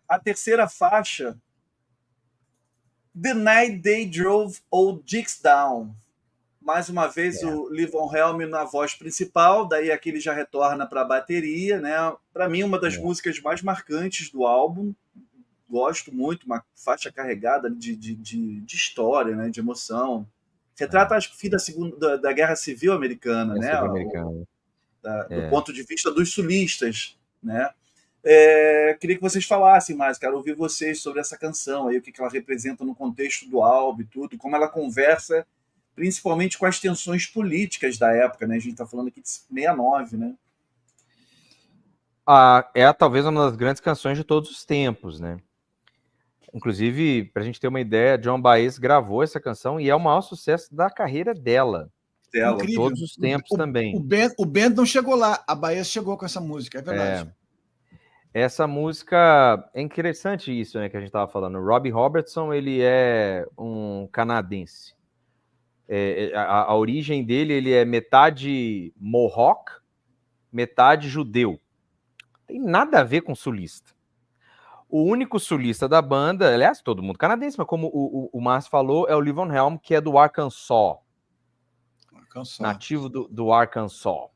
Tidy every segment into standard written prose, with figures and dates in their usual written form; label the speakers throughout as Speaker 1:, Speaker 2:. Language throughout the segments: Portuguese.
Speaker 1: A terceira faixa, The Night They Drove Old Dicks Down. Mais uma vez o Levon Helm na voz principal, daí aqui ele já retorna para a bateria, né? Para mim, uma das músicas mais marcantes do álbum. Gosto muito, uma faixa carregada de história, né? De emoção. Retrata, acho que, o fim da Guerra Civil Americana, né? Do ponto de vista dos sulistas, né? Queria que vocês falassem mais, quero ouvir vocês sobre essa canção, aí, o que ela representa no contexto do álbum e tudo, como ela conversa principalmente com as tensões políticas da época, né? A gente está falando aqui de 69, né?
Speaker 2: É talvez uma das grandes canções de todos os tempos, né? Inclusive, para a gente ter uma ideia, Joan Baez gravou essa canção e é o maior sucesso da carreira dela.
Speaker 3: Incrível.
Speaker 2: Todos os tempos também.
Speaker 3: O Ben não chegou lá, a Baez chegou com essa música, é verdade.
Speaker 2: Essa música, é interessante isso, né, que a gente estava falando. O Robbie Robertson, ele é um canadense. A origem dele, ele é metade Mohawk, metade judeu. Tem nada a ver com sulista. O único sulista da banda, aliás, todo mundo canadense, mas como o Márcio falou, é o Levon Helm, que é do Arkansas. Nativo do Arkansas.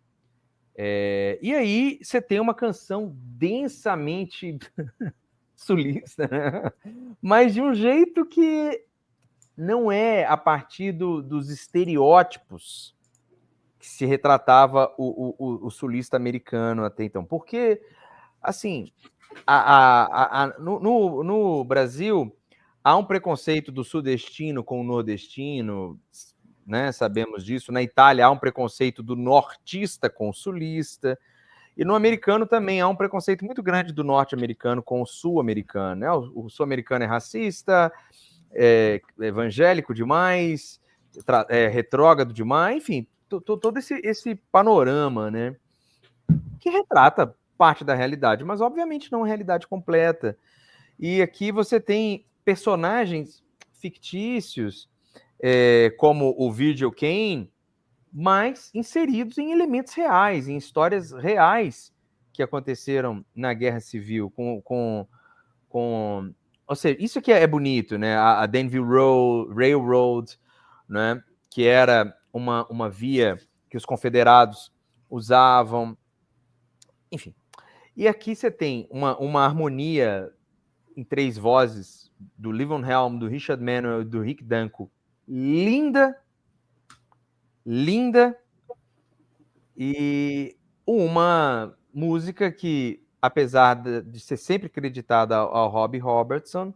Speaker 2: E aí você tem uma canção densamente sulista, né? Mas de um jeito que não é a partir dos estereótipos que se retratava o sulista americano até então. Porque, assim, no Brasil, há um preconceito do sudestino com o nordestino, né? Sabemos disso. Na Itália, há um preconceito do nortista com o sulista. E no americano também há um preconceito muito grande do norte-americano com o sul-americano, né? O sul-americano é racista, evangélico demais, retrógrado demais, enfim, todo esse panorama, né? Que retrata parte da realidade, mas obviamente não a realidade completa. E aqui você tem personagens fictícios, como o Virgil Caine, mas inseridos em elementos reais, em histórias reais que aconteceram na Guerra Civil, ou seja, isso que é bonito, né? A Danville Railroad, né? Que era uma via que os confederados usavam, enfim. E aqui você tem uma harmonia em 3 vozes do Levon Helm, do Richard Manuel e do Rick Danko, linda, e uma música que, apesar de ser sempre creditada ao Robbie Robertson,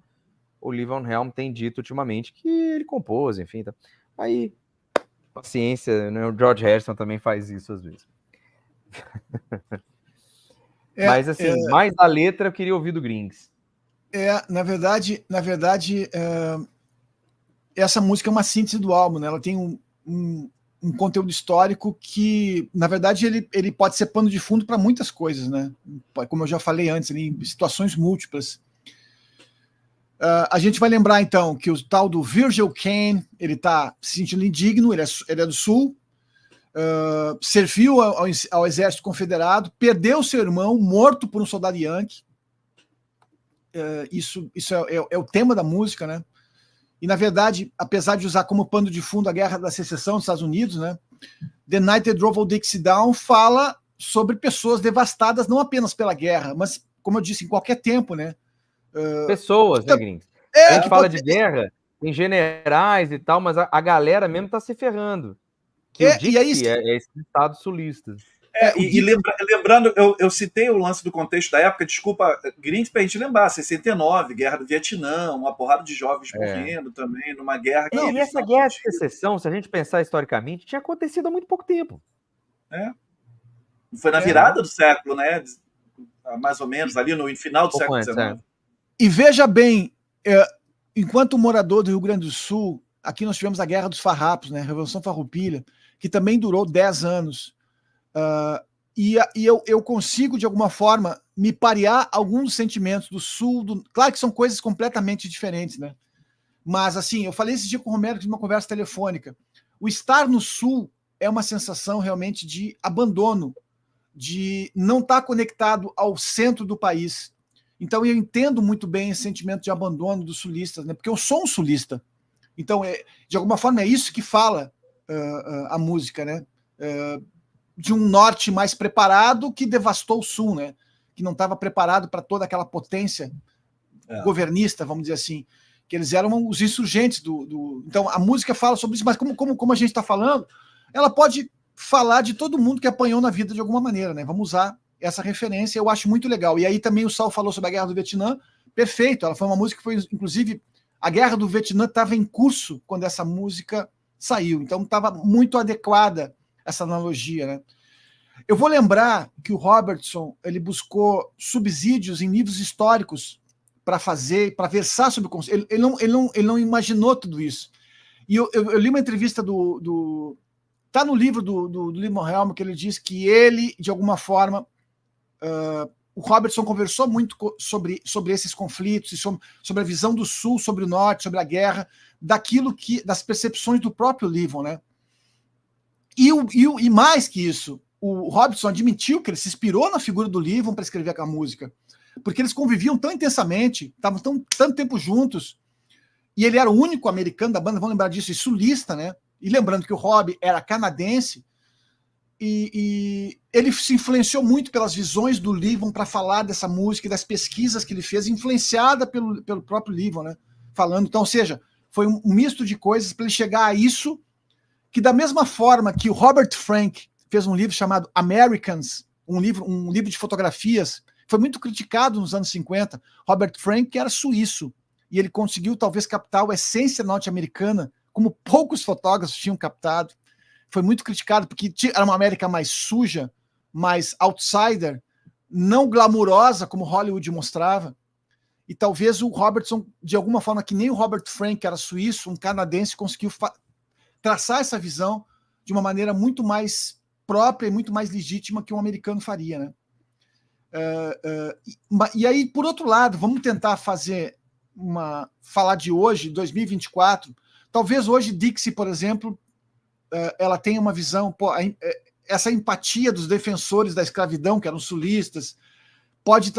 Speaker 2: o Levon Helm tem dito ultimamente que ele compôs, enfim. Tá. Aí, paciência, né? O George Harrison também faz isso às vezes. Mas, assim, mais a letra eu queria ouvir do Grings.
Speaker 3: Na verdade, essa música é uma síntese do álbum, né? Ela tem um conteúdo histórico que, na verdade, ele pode ser pano de fundo para muitas coisas, né? Como eu já falei antes, em situações múltiplas. A gente vai lembrar, então, que o tal do Virgil Caine, ele está se sentindo indigno, ele é do Sul, serviu ao exército confederado, perdeu seu irmão, morto por um soldado yankee. Isso é o tema da música, né? E, na verdade, apesar de usar como pano de fundo a Guerra da Secessão dos Estados Unidos, né, The Night They Drove Old Dixie Down fala sobre pessoas devastadas não apenas pela guerra, mas, como eu disse, em qualquer tempo, né?
Speaker 2: Pessoas, né, Grings? A gente fala de guerra, tem generais e tal, mas a galera mesmo tá se ferrando. Que o Dixie é esse estado sulista.
Speaker 1: Lembrando, eu citei o lance do contexto da época, desculpa, Grings, pra gente lembrar, 69, Guerra do Vietnã, uma porrada de jovens morrendo também, numa guerra que...
Speaker 2: E essa guerra de secessão, se a gente pensar historicamente, tinha acontecido há muito pouco tempo.
Speaker 1: Foi na virada do século, né? Mais ou menos, ali no final do século XIX.
Speaker 3: E veja bem, enquanto morador do Rio Grande do Sul, aqui nós tivemos a Guerra dos Farrapos, né? A Revolução Farroupilha, que também durou 10 anos. E eu consigo, de alguma forma, me parear alguns sentimentos do Sul. Claro que são coisas completamente diferentes, né? Mas, assim, eu falei esse dia com o Romero, numa conversa telefônica. O estar no Sul é uma sensação realmente de abandono, de não estar conectado ao centro do país. Então eu entendo muito bem esse sentimento de abandono dos sulistas, né? Porque eu sou um sulista. Então, de alguma forma, é isso que fala a música, né? De um norte mais preparado que devastou o sul, né? Que não estava preparado para toda aquela potência governista, vamos dizer assim, que eles eram os insurgentes Então, a música fala sobre isso, mas como a gente está falando, ela pode falar de todo mundo que apanhou na vida de alguma maneira, né? Vamos usar essa referência, eu acho muito legal. E aí também o Sal falou sobre a Guerra do Vietnã, perfeito, ela foi uma música que foi, inclusive, a Guerra do Vietnã estava em curso quando essa música saiu, então estava muito adequada essa analogia, né? Eu vou lembrar que o Robertson ele buscou subsídios em livros históricos para versar sobre o conceito. Ele não imaginou tudo isso. E eu li uma entrevista tá no livro do Levon Helm, que ele diz que ele, de alguma forma, o Robertson conversou muito sobre esses conflitos, e sobre a visão do Sul, sobre o Norte, sobre a guerra, das percepções do próprio Levon, né? E mais que isso, o Robertson admitiu que ele se inspirou na figura do Levon para escrever aquela música, porque eles conviviam tão intensamente, estavam tanto tempo juntos, e ele era o único americano da banda, vamos lembrar disso, e sulista, né? E lembrando que o Rob era canadense, e ele se influenciou muito pelas visões do Levon para falar dessa música e das pesquisas que ele fez, influenciada pelo próprio Levon, né? Falando, então, ou seja, foi um misto de coisas para ele chegar a isso, que da mesma forma que o Robert Frank fez um livro chamado Americans, um livro de fotografias, foi muito criticado nos anos 50. Robert Frank, que era suíço, e ele conseguiu talvez captar a essência norte-americana, como poucos fotógrafos tinham captado. Foi muito criticado, porque era uma América mais suja, mais outsider, não glamurosa, como Hollywood mostrava. E talvez o Robertson, de alguma forma, que nem o Robert Frank, que era suíço, um canadense, conseguiu traçar essa visão de uma maneira muito mais própria e muito mais legítima que um americano faria, né? E aí, por outro lado, vamos tentar falar de hoje, 2024. Talvez hoje Dixie, por exemplo, ela tenha uma visão, essa empatia dos defensores da escravidão, que eram sulistas, pode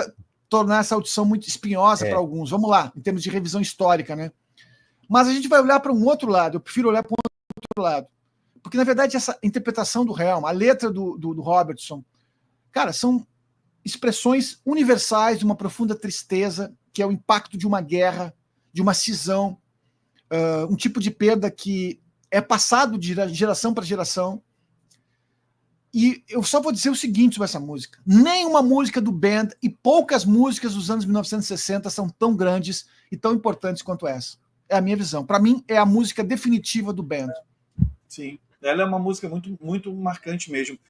Speaker 3: tornar essa audição muito espinhosa para alguns. Vamos lá, em termos de revisão histórica, né? Mas a gente vai olhar para um outro lado, eu prefiro olhar para um outro lado. Porque, na verdade, essa interpretação do Helm, a letra do Robertson, cara, são expressões universais de uma profunda tristeza, que é o impacto de uma guerra, de uma cisão, um tipo de perda que é passado de geração para geração. E eu só vou dizer o seguinte sobre essa música. Nenhuma música do band e poucas músicas dos anos 1960 são tão grandes e tão importantes quanto essa. É a minha visão. Para mim, é a música definitiva do band.
Speaker 1: Sim, ela é uma música muito, muito marcante mesmo.